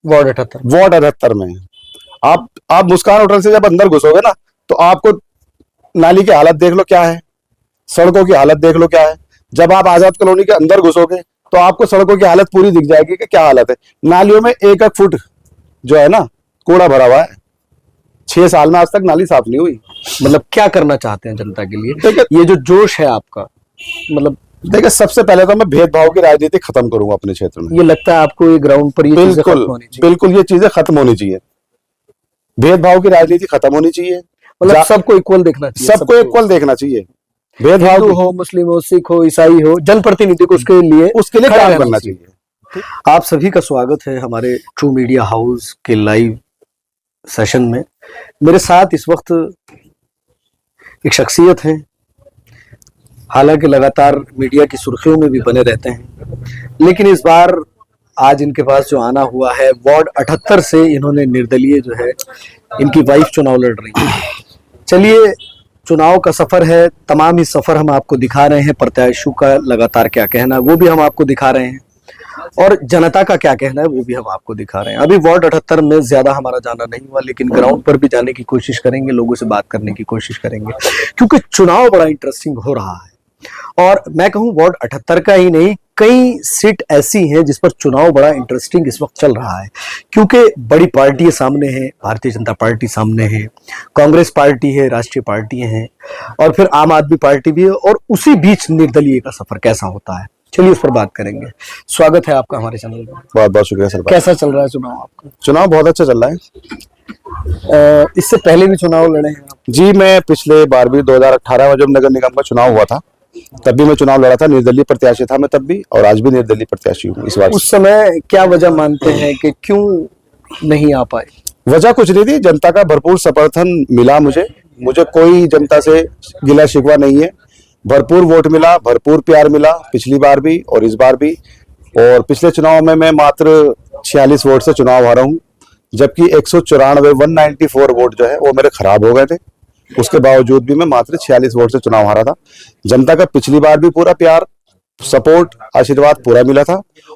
Ward 78 में। आप मुस्कान hotel से जब अंदर घुसोगे ना, तो आपको नाली की हालत देख लो क्या है, सड़कों की हालत देख लो क्या है। जब आप आजाद कॉलोनी के अंदर घुसोगे तो आपको सड़कों की हालत पूरी दिख जाएगी कि क्या हालत है। नालियों में 1-1 फुट जो है ना कूड़ा भरा हुआ है। 6 साल में आज तक नाली साफ नहीं हुई। मतलब क्या करना चाहते हैं जनता के लिए? ये जो जोश है आपका, मतलब देखिए, सबसे पहले तो मैं भेदभाव की राजनीति खत्म करूंगा अपने क्षेत्र में। ये लगता है आपको ये ग्राउंड पर ये चीजें खत्म होनी चाहिए? बिल्कुल, ये चीजें खत्म होनी चाहिए। भेदभाव की राजनीति खत्म होनी चाहिए। मतलब सबको इक्वल देखना चाहिए, सबको इक्वल देखना चाहिए। भेदभाव हो, मुस्लिम हो, सिख हो, ईसाई हो, जनप्रतिनिधि को उसके लिए काम करना चाहिए। आप सभी का स्वागत है हमारे ट्रू मीडिया हाउस के लाइव सेशन में। मेरे साथ इस वक्त एक शख्सियत है, हालांकि लगातार मीडिया की सुर्खियों में भी बने रहते हैं, लेकिन इस बार आज इनके पास जो आना हुआ है, वार्ड 78 से इन्होंने निर्दलीय जो है, इनकी वाइफ चुनाव लड़ रही है। चलिए, चुनाव का सफर है, तमाम ही सफर हम आपको दिखा रहे हैं, प्रत्याशियों का लगातार क्या कहना है वो भी हम आपको दिखा रहे हैं, और जनता का क्या कहना है वो भी हम आपको दिखा रहे हैं। अभी वार्ड 78 में ज्यादा हमारा जाना नहीं हुआ, लेकिन ग्राउंड पर भी जाने की कोशिश करेंगे, लोगों से बात करने की कोशिश करेंगे, क्योंकि चुनाव बड़ा इंटरेस्टिंग हो रहा है। और मैं कहूं वार्ड 78 का ही नहीं, कई सीट ऐसी हैं जिस पर चुनाव बड़ा इंटरेस्टिंग इस वक्त चल रहा है, क्योंकि बड़ी पार्टियां सामने हैं, भारतीय जनता पार्टी सामने है, कांग्रेस पार्टी है, राष्ट्रीय पार्टियां हैं, और फिर आम आदमी पार्टी भी है, और उसी बीच निर्दलीय का सफर कैसा होता है, चलिए उस पर बात करेंगे। स्वागत है आपका हमारे चैनल में। बहुत बहुत शुक्रिया सर। कैसा चल रहा है चुनाव आपका? चुनाव बहुत अच्छा चल रहा है। इससे पहले भी चुनाव लड़े हैं आप? जी, मैं पिछले बार भी 2018 में जब नगर निगम का चुनाव हुआ था, तब भी मैं चुनाव लड़ा था, निर्दलीय प्रत्याशी था मैं तब भी, और आज भी निर्दलीय प्रत्याशी हूँ इस बार। उस समय क्या वजह मानते हैं कि क्यों नहीं आ पाए? वजह कुछ नहीं थी, जनता का भरपूर समर्थन मिला मुझे कोई जनता से गिला शिकवा नहीं है। भरपूर वोट मिला, भरपूर प्यार मिला, पिछली बार भी और इस बार भी। और पिछले चुनाव में मैं मात्र 46 वोट से चुनाव हारा हूँ, जबकि 194 वोट जो है वो मेरे खराब हो गए थे। उसके बावजूद भी मैं मात्र 46 वोट से चुनाव हारा था। जनता का पिछली बार भी पूरा प्यार, सपोर्ट, आशीर्वाद पूरा मिला था,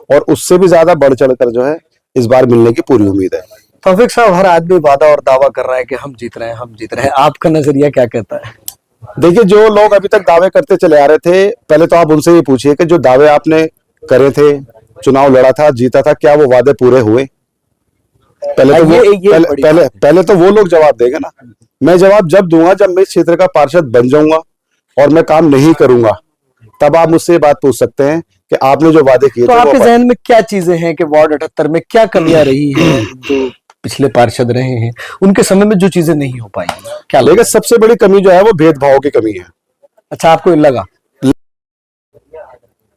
और उससे भी ज्यादा बढ़ चढ़कर जो है इस बार मिलने की पूरी उम्मीद है। तौफीक साहब, हर आदमी वादा और दावा कर रहा है कि हम जीत रहे हैं, हम जीत रहे हैं, आपका नजरिया क्या कहता है? देखिए, जो लोग अभी तक दावे करते चले आ रहे थे, पहले तो आप उनसे ये पूछिए कि जो दावे आपने करे थे, चुनाव लड़ा था, जीता था, क्या वो वादे पूरे हुए? पहले तो वो लोग जवाब देंगे ना। मैं जवाब जब दूंगा जब मैं इस क्षेत्र का पार्षद बन जाऊंगा और मैं काम नहीं करूंगा, तब आप मुझसे बात पूछ सकते हैं कि आपने जो वादे किए तो थे आपके जहन में क्या चीजें हैं कि वार्ड 78 में क्या कमियां रही हैं, जो पिछले पार्षद रहे हैं उनके समय में जो चीजें नहीं हो पाई, क्या लगा? सबसे बड़ी कमी जो है वो भेदभाव की कमी है। अच्छा, आपको लगा?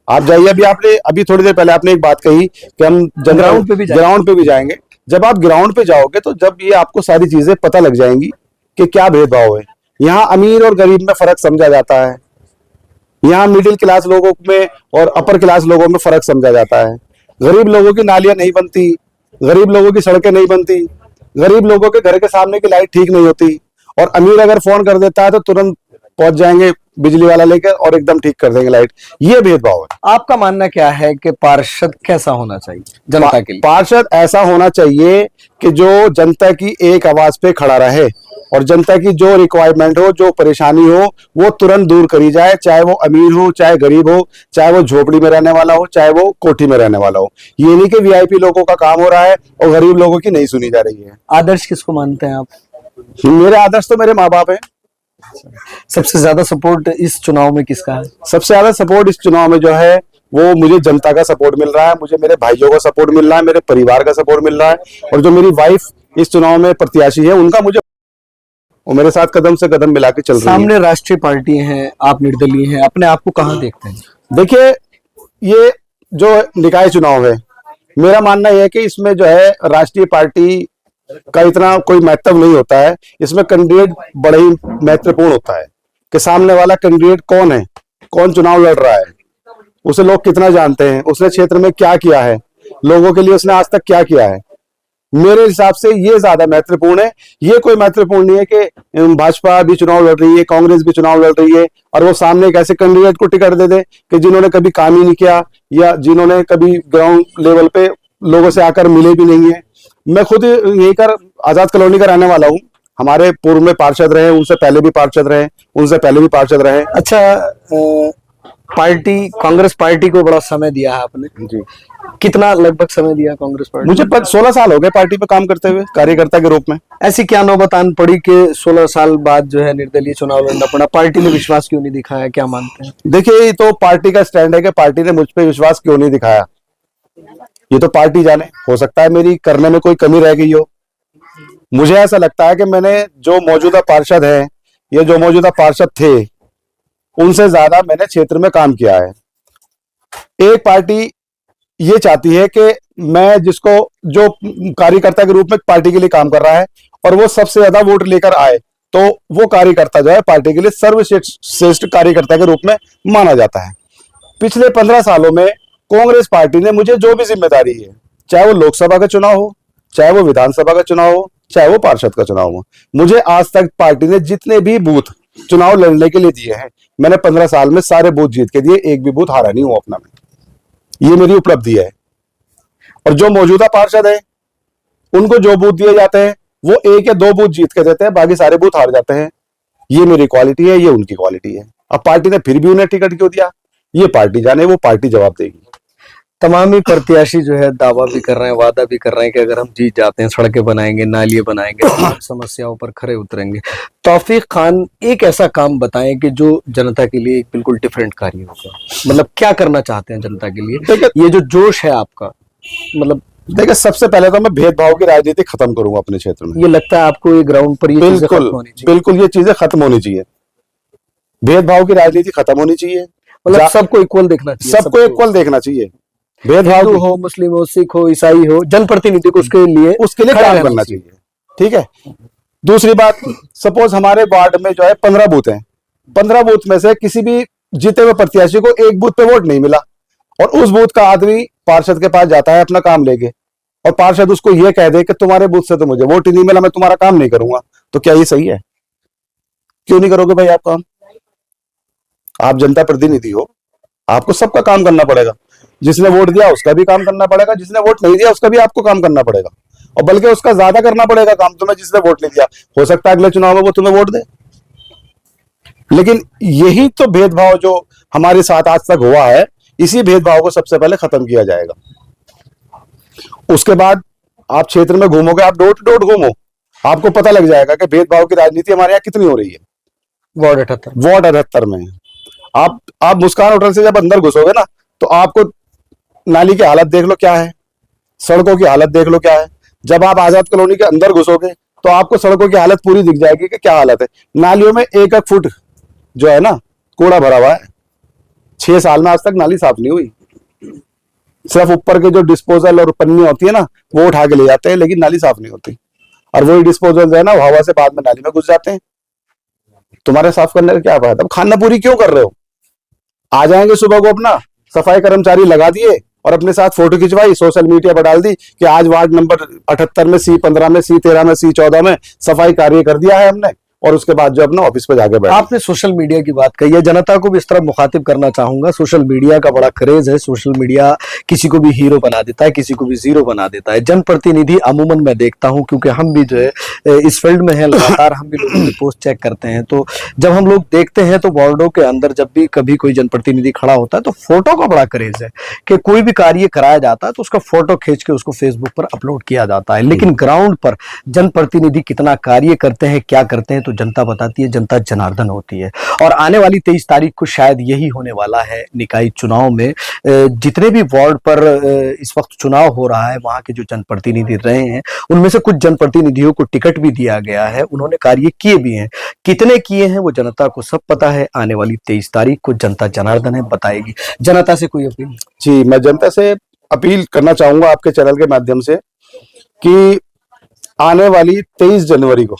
आप जाइए, अभी थोड़ी देर पहले आपने एक बात कही कि हम ग्राउंड पे भी जाएंगे। जब आप ग्राउंड पे जाओगे तो जब ये आपको सारी चीजें पता लग जाएंगी कि क्या भेदभाव है। यहाँ अमीर और गरीब में फर्क समझा जाता है, यहाँ मिडिल क्लास लोगों में और अपर क्लास लोगों में फर्क समझा जाता है। गरीब लोगों की नालियां नहीं बनती, गरीब लोगों की सड़कें नहीं बनती, गरीब लोगों के घर के सामने की लाइट ठीक नहीं होती, और अमीर अगर फोन कर देता है तो तुरंत पहुंच जाएंगे बिजली वाला लेकर और एकदम ठीक कर देंगे लाइट। ये भेदभाव है। आपका मानना क्या है कि पार्षद कैसा होना चाहिए जनता के लिए? पार्षद ऐसा होना चाहिए कि जो जनता की एक आवाज पे खड़ा रहे, और जनता की जो रिक्वायरमेंट हो, जो परेशानी हो, वो तुरंत दूर करी जाए, चाहे वो अमीर हो, चाहे गरीब हो, चाहे वो झोपड़ी में रहने वाला हो, चाहे वो कोठी में रहने वाला हो। ये नहीं कि वीआईपी लोगों का काम हो रहा है और गरीब लोगों की नहीं सुनी जा रही है। आदर्श किसको मानते हैं आप? मेरे आदर्श तो मेरे माँ बाप है। सबसे ज्यादा सपोर्ट इस चुनाव में किसका है? सबसे ज्यादा सपोर्ट इस चुनाव में जो है वो मुझे जनता का सपोर्ट मिल रहा है, मुझे मेरे भाइयों का सपोर्ट मिल रहा है, मेरे परिवार का सपोर्ट मिल रहा है, और जो मेरी वाइफ इस चुनाव में प्रत्याशी है उनका मुझे, वो मेरे साथ कदम से कदम मिला के चल रही है। सामने राष्ट्रीय पार्टी हैं, आप निर्दलीय हैं, अपने आप को कहाँ देखते हैं? देखिए, ये जो निकाय चुनाव है, मेरा मानना यह है कि इसमें जो है राष्ट्रीय पार्टी का इतना कोई महत्व नहीं होता है। इसमें कैंडिडेट बड़ा ही महत्वपूर्ण होता है कि सामने वाला कैंडिडेट कौन है, कौन चुनाव लड़ रहा है, उसे लोग कितना जानते हैं, उसने क्षेत्र में क्या किया है, लोगों के लिए उसने आज तक क्या किया है। मेरे हिसाब से ये ज्यादा महत्वपूर्ण है। ये कोई महत्वपूर्ण नहीं है कि भाजपा भी चुनाव लड़ रही है, कांग्रेस भी चुनाव लड़ रही है, और वो सामने एक ऐसे कैंडिडेट को टिकट दे दे कि जिन्होंने कभी काम ही नहीं किया, या जिन्होंने कभी ग्राउंड लेवल पे लोगों से आकर मिले भी नहीं है। मैं खुद यहीं कर आजाद कॉलोनी का रहने वाला हूँ। हमारे पूर्व में पार्षद रहे, उनसे पहले भी पार्षद रहे, उनसे पहले भी पार्षद रहे। अच्छा, पार्टी कांग्रेस पार्टी को बड़ा समय दिया है आपने जी, कितना लगभग समय दिया कांग्रेस पार्टी? मुझे 16 साल हो गए पार्टी पे काम करते हुए कार्यकर्ता के रूप में। ऐसी क्या नौबत आन पड़ी कि 16 साल बाद जो है निर्दलीय चुनाव लड़ना पड़ा? पार्टी ने विश्वास क्यों नहीं दिखाया, क्या मानते हैं? देखिए, ये तो पार्टी का स्टैंड है कि पार्टी ने मुझ पे विश्वास क्यों नहीं दिखाया, ये तो पार्टी जाने। हो सकता है मेरी करने में कोई कमी रह गई हो। मुझे ऐसा लगता है कि मैंने जो मौजूदा पार्षद हैं, ये जो मौजूदा पार्षद थे, उनसे ज्यादा मैंने क्षेत्र में काम किया है। एक पार्टी ये चाहती है कि मैं जिसको जो कार्यकर्ता के रूप में पार्टी के लिए काम कर रहा है और वो सबसे ज्यादा वोट लेकर आए, तो वो कार्यकर्ता जो है पार्टी के लिए सर्वश्रेष्ठ कार्यकर्ता के रूप में माना जाता है। पिछले 15 सालों में कांग्रेस पार्टी ने मुझे जो भी जिम्मेदारी है, चाहे वो लोकसभा का चुनाव हो, चाहे वो विधानसभा का चुनाव हो, चाहे वो पार्षद का चुनाव हो, मुझे आज तक पार्टी ने जितने भी बूथ चुनाव लड़ने के लिए दिए हैं, मैंने 15 साल में सारे बूथ जीत के दिए, एक भी बूथ हारा नहीं हूं अपना में। ये मेरी उपलब्धि है। और जो मौजूदा पार्षद है, उनको जो बूथ दिए जाते हैं वो 1 या 2 बूथ जीत के देते हैं, बाकी सारे बूथ हार जाते हैं। ये मेरी क्वालिटी है, ये उनकी क्वालिटी है। अब पार्टी ने फिर भी उन्हें टिकट क्यों दिया, ये पार्टी जाने, वो पार्टी जवाब देगी। तमाम ही प्रत्याशी जो है दावा भी कर रहे हैं, वादा भी कर रहे हैं कि अगर हम जीत जाते हैं सड़कें बनाएंगे, नालियां बनाएंगे, समस्याओं पर खरे उतरेंगे। तौफीक खान, एक ऐसा काम बताएं कि जो जनता के लिए एक बिल्कुल डिफरेंट कार्य होगा। मतलब क्या करना चाहते हैं जनता के लिए? ये जो जोश है आपका, मतलब देखिए, सबसे पहले तो मैं भेदभाव की राजनीति खत्म करूंगा अपने क्षेत्र में। ये लगता है आपको ये ग्राउंड पर ये चीजें खत्म होनी चाहिए? बिल्कुल, ये चीजें खत्म होनी चाहिए। भेदभाव की राजनीति खत्म होनी चाहिए। मतलब सबको इक्वल देखना चाहिए, सबको इक्वल देखना चाहिए। भेदभाव हिंदू हो, मुस्लिम हो, सिख हो, ईसाई हो, जनप्रतिनिधि को उसके लिए काम करना चाहिए। ठीक है। दूसरी बात, सपोज हमारे वार्ड में जो है 15 बूथ हैं, 15 बूथ में से किसी भी जीते हुए प्रत्याशी को एक बूथ पे वोट नहीं मिला, और उस बूथ का आदमी पार्षद के पास जाता है अपना काम लेके, और पार्षद उसको ये कह दे कि तुम्हारे बूथ से तो मुझे वोट ही नहीं मिला, मैं तुम्हारा काम नहीं करूंगा, तो क्या ये सही है? क्यों नहीं करोगे भाई आप काम? आप जनता प्रतिनिधि हो, आपको सबका काम करना पड़ेगा। जिसने वोट दिया उसका भी काम करना पड़ेगा, जिसने वोट नहीं दिया उसका भी आपको काम करना पड़ेगा, और बल्कि उसका ज्यादा करना पड़ेगा काम तुम्हें, जिसने वोट नहीं दिया। हो सकता है अगले चुनाव में वो तुम्हें वोट दे। लेकिन यही तो भेदभाव जो हमारे साथ आज तक हुआ है, इसी भेदभाव को सबसे पहले खत्म किया जाएगा। उसके बाद आप क्षेत्र में घूमोगे, आप डोर टू डोर घूमो, आपको पता लग जाएगा कि भेदभाव की राजनीति हमारे यहाँ कितनी हो रही है। वार्ड 78 में आप मुस्कान होटल से जब अंदर घुसोगे ना, तो आपको नाली की हालत देख लो क्या है, सड़कों की हालत देख लो क्या है। जब आप आजाद कॉलोनी के अंदर घुसोगे तो आपको सड़कों की हालत पूरी दिख जाएगी कि क्या हालत है। नालियों में 1-1 फुट जो है ना कूड़ा भरा हुआ है। 6 साल में आज तक नाली साफ नहीं हुई। सिर्फ ऊपर के जो डिस्पोजल और पन्नी होती है ना, वो उठा के ले जाते हैं, लेकिन नाली साफ नहीं होती। और वही डिस्पोजल जो है ना, हवा से बाद में नाली में घुस जाते हैं। तुम्हारे साफ करने का क्या फायदा? खाना पूरी क्यों कर रहे हो? आ जाएंगे सुबह को, अपना सफाई कर्मचारी लगा दिए और अपने साथ फोटो खिंचवाई, सोशल मीडिया पर डाल दी कि आज वार्ड नंबर 78 में, C15 में, C13 में, C14 में सफाई कार्य कर दिया है हमने, और उसके बाद जो अपना ऑफिस पे जाके बैठे। आपने सोशल मीडिया की बात कही है, जनता को भी इस तरह मुखातिब करना चाहूंगा। सोशल मीडिया का बड़ा क्रेज है। सोशल मीडिया किसी को भी हीरो बना देता है, किसी को भी जीरो बना देता है। जनप्रतिनिधि अमूमन मैं देखता हूं, क्योंकि हम भी जो है इस फील्ड में है, लगातार हम भी लोगों के पोस्ट चेक करते हैं, तो जब हम लोग देखते हैं तो वार्डों के अंदर जब भी कभी कोई जनप्रतिनिधि खड़ा होता है तो फोटो का बड़ा क्रेज है कि कोई भी कार्य कराया जाता है तो उसका फोटो खींच के उसको फेसबुक पर अपलोड किया जाता है। लेकिन ग्राउंड पर जनप्रतिनिधि कितना कार्य करते हैं, क्या करते हैं, तो जनता बताती है, जनता जनार्दन होती है। और आने वाली 23 तारीख को शायद यही होने वाला है निकाय चुनाव में। जितने भी वार्ड पर इस वक्त चुनाव हो रहा है, वहां के जो जनप्रतिनिधि रहे हैं, उनमें से कुछ जनप्रतिनिधियों को टिकट भी दिया गया है, उन्होंने कार्य किए भी हैं। कितने किए हैं वो जनता को सब पता है। आने वाली 23 तारीख को जनता जनार्दन है, बताएगी। जनता से कोई अपील? जी, मैं जनता से अपील करना चाहूंगा आपके चैनल के माध्यम से कि आने वाली 23 जनवरी को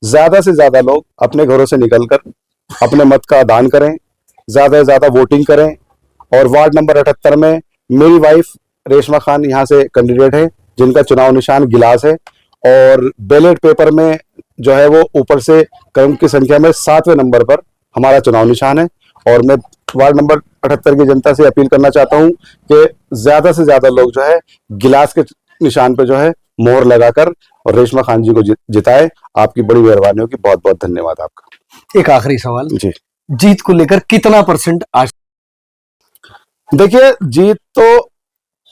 ज्यादा से ज्यादा लोग अपने घरों से निकलकर अपने मत का दान करें, ज्यादा से ज्यादा वोटिंग करें। और वार्ड नंबर 78 में मेरी वाइफ रेशमा खान यहाँ से कैंडिडेट है, जिनका चुनाव निशान गिलास है, और बैलेट पेपर में जो है वो ऊपर से क्रम की संख्या में 7वें नंबर पर हमारा चुनाव निशान है। और मैं वार्ड नंबर 78 की जनता से अपील करना चाहता हूं कि ज्यादा से ज्यादा लोग जो है गिलास के निशान पे जो है मोहर लगाकर और रेशमा खान जी को जिताए। आपकी बड़ी मेहरबानी होगी। बहुत बहुत धन्यवाद आपका। एक आखिरी सवाल, जी, जीत को लेकर कितना % आज? देखिए जीत तो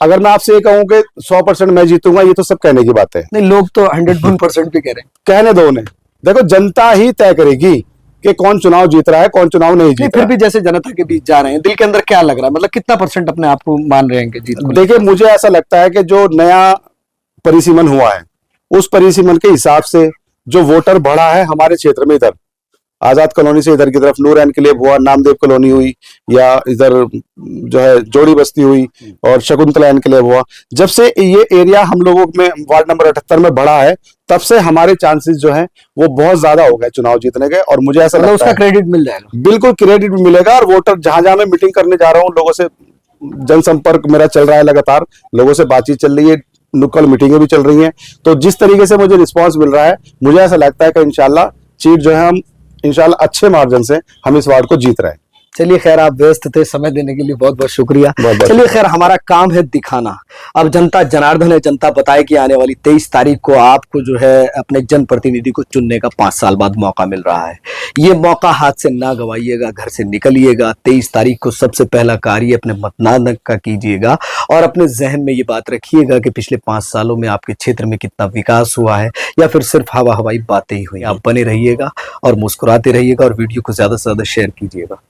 अगर मैं आपसे ये कहूं कि 100% मैं जीतूंगा, ये तो सब कहने की बात है। नहीं, लोग तो 101% भी कह रहे हैं। कहने दो उन्हें, देखो जनता ही तय करेगी कि कौन चुनाव जीत रहा है, कौन चुनाव नहीं नहीं, जीत फिर रहा भी जैसे जनता के बीच जा रहे हैं, दिल के अंदर क्या लग रहा है, मतलब कितना % अपने आप को मान रहे हैं कि जीत को? देखिए मुझे ऐसा लगता है कि जो नया परिसीमन हुआ है उस परिसीमन के हिसाब से जो वोटर बढ़ा है हमारे क्षेत्र में, इधर आजाद कॉलोनी से इधर की तरफ नूर एनक्लेव हुआ, नामदेव कॉलोनी हुई, या इधर जो है जोड़ी बस्ती हुई और शकुंतला एनक्लेव हुआ, जब से ये एरिया हम लोगों में वार्ड नंबर 78 में बढ़ा है तब से हमारे चांसेस जो है वो बहुत ज्यादा हो गए चुनाव जीतने के। और मुझे ऐसा लगता उसका है क्रेडिट मिल जाएगा। बिल्कुल क्रेडिट भी मिलेगा। और वोटर जहां जहां मैं मीटिंग करने जा रहा हूँ, लोगों से जनसंपर्क मेरा चल रहा है, लगातार लोगों से बातचीत चल रही है, नुक्कड़ मीटिंगें भी चल रही हैं, तो जिस तरीके से मुझे रिस्पांस मिल रहा है, मुझे ऐसा लगता है कि इंशाल्लाह सीट जो है हम इंशाल्लाह अच्छे मार्जिन से हम इस वार्ड को जीत रहे हैं। चलिए खैर, आप व्यस्त थे, समय देने के लिए बहुत बहुत शुक्रिया। चलिए खैर, हमारा काम है दिखाना। अब जनता जनार्दन है, जनता बताए कि आने वाली 23 तारीख को आपको जो है अपने जनप्रतिनिधि को चुनने का 5 साल बाद मौका मिल रहा है। ये मौका हाथ से ना गवाइएगा, घर से निकलिएगा। 23 तारीख को सबसे पहला कार्य अपने मतदान का कीजिएगा और अपने जहन में ये बात रखिएगा कि पिछले 5 सालों में आपके क्षेत्र में कितना विकास हुआ है या फिर सिर्फ हवा हवाई बातें ही हुई। आप बने रहिएगा और मुस्कुराते रहिएगा और वीडियो को ज्यादा से ज्यादा शेयर कीजिएगा।